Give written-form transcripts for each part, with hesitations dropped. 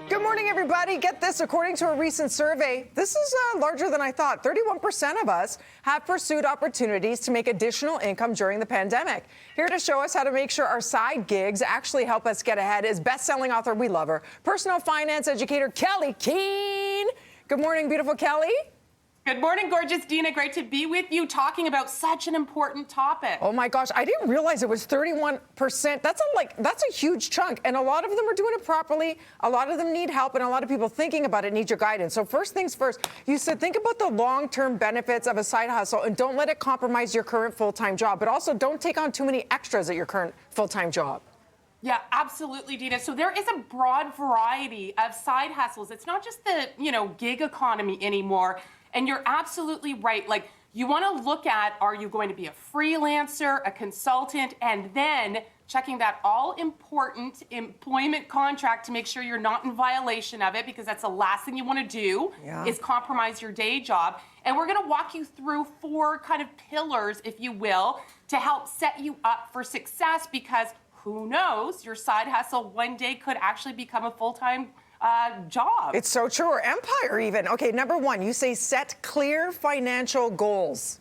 Good morning, everybody. Get this. According to a recent survey, this is larger than I thought. 31% of us have pursued opportunities to make additional income during the pandemic. Here to show us how to make sure our side gigs actually help us get ahead is best-selling author, we love her, personal finance educator Kelley Keehn. Good morning, beautiful Kelley. Good morning, gorgeous Dina. Great to be with you talking about such an important topic. Oh my gosh, I didn't realize it was 31%. That's a huge chunk, and a lot of them are doing it properly. A lot of them need help, and a lot of people thinking about it need your guidance. So first things first, you said think about the long-term benefits of a side hustle and don't let it compromise your current full-time job, but also don't take on too many extras at your current full-time job. Yeah, absolutely, Dina. So there is a broad variety of side hustles. It's not just the, gig economy anymore. And you're absolutely right. Like, you want to look at, are you going to be a freelancer, a consultant, and then checking that all-important employment contract to make sure you're not in violation of it, because that's the last thing you want to do is compromise your day job. And we're going to walk you through 4 kind of pillars, if you will, to help set you up for success, because who knows, your side hustle one day could actually become a full-time job. It's so true, or empire even. Okay, number 1, you say set clear financial goals.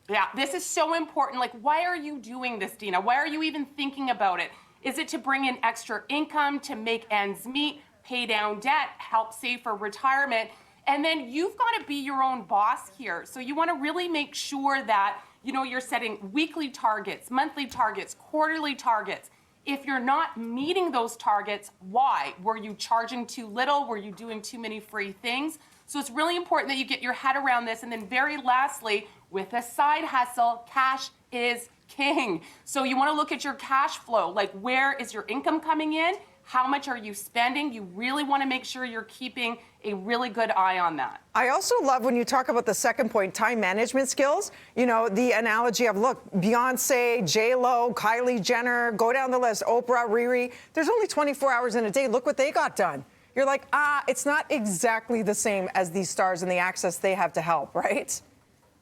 Yeah, this is so important. Like, why are you doing this, Dina? Why are you even thinking about it? Is it to bring in extra income, to make ends meet, pay down debt, help save for retirement? And then you've got to be your own boss here. So you want to really make sure that, you're setting weekly targets, monthly targets, quarterly targets. If you're not meeting those targets, why? Were you charging too little? Were you doing too many free things? So it's really important that you get your head around this. And then very lastly, with a side hustle, cash is king. So you want to look at your cash flow, like where is your income coming in? How much are you spending? You really want to make sure you're keeping a really good eye on that. I also love when you talk about the second point, time management skills. The analogy of, look, Beyonce, J-Lo, Kylie Jenner, go down the list, Oprah, Riri. There's only 24 hours in a day. Look what they got done. You're like, it's not exactly the same as these stars and the access they have to help, right?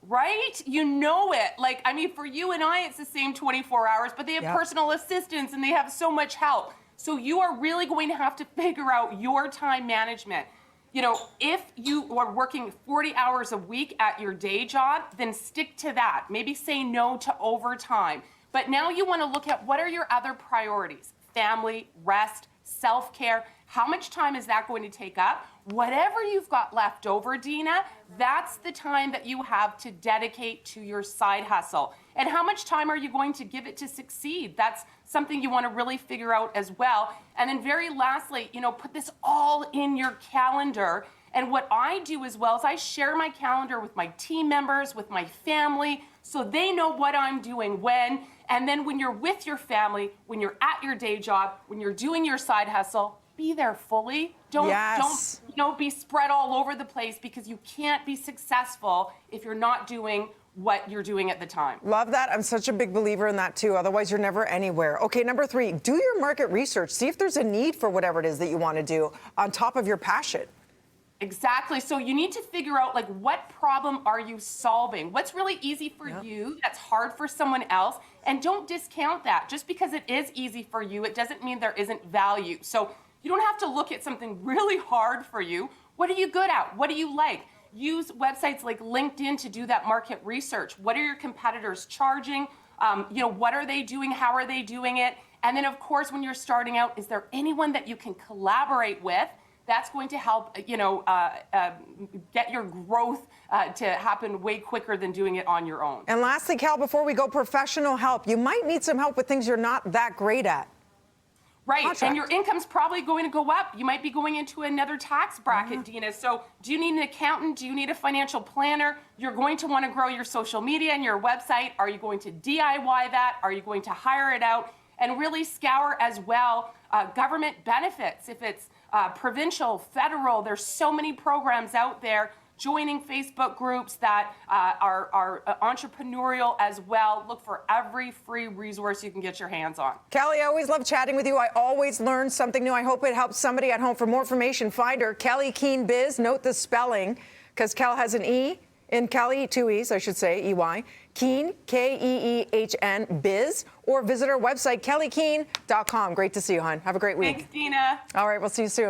Right? You know it. Like, for you and I, it's the same 24 hours, but they have personal assistants and they have so much help. So you are really going to have to figure out your time management. If you are working 40 hours a week at your day job, then stick to that. Maybe say no to overtime. But now you want to look at what are your other priorities? Family, rest, self-care. How much time is that going to take up? Whatever you've got left over, Dina, that's the time that you have to dedicate to your side hustle. And how much time are you going to give it to succeed? That's something you want to really figure out as well. And then very lastly, put this all in your calendar. And what I do as well is I share my calendar with my team members, with my family, so they know what I'm doing when. And then when you're with your family, when you're at your day job, when you're doing your side hustle, be there fully. Don't be spread all over the place, because you can't be successful if you're not doing what you're doing at the time. Love that. I'm such a big believer in that too. Otherwise, you're never anywhere. Okay, number 3, do your market research. See if there's a need for whatever it is that you want to do on top of your passion. Exactly. So you need to figure out, like, what problem are you solving? What's really easy for you that's hard for someone else? And don't discount that. Just because it is easy for you, it doesn't mean there isn't value. So you don't have to look at something really hard for you. What are you good at? What do you like? Use websites like LinkedIn to do that market research. What are your competitors charging? What are they doing? How are they doing it? And then, of course, when you're starting out, is there anyone that you can collaborate with? That's going to help, get your growth to happen way quicker than doing it on your own. And lastly, Cal, before we go, professional help. You might need some help with things you're not that great at. Right, Contract. And your income's probably going to go up. You might be going into another tax bracket, Dina. So do you need an accountant? Do you need a financial planner? You're going to want to grow your social media and your website. Are you going to DIY that? Are you going to hire it out? And really scour as well government benefits. If it's provincial, federal, there's so many programs out there. Joining Facebook groups that are entrepreneurial as well. Look for every free resource you can get your hands on. Kelley, I always love chatting with you. I always learn something new. I hope it helps somebody at home. For more information, find her, Kelley Keehn Biz. Note the spelling, because Kel has an E in Kelley, 2 E's, I should say, E-Y. Keehn, K-E-E-H-N, Biz. Or visit our website, kelleykeehn.com. Great to see you, hon. Have a great week. Thanks, Dina. All right, we'll see you soon.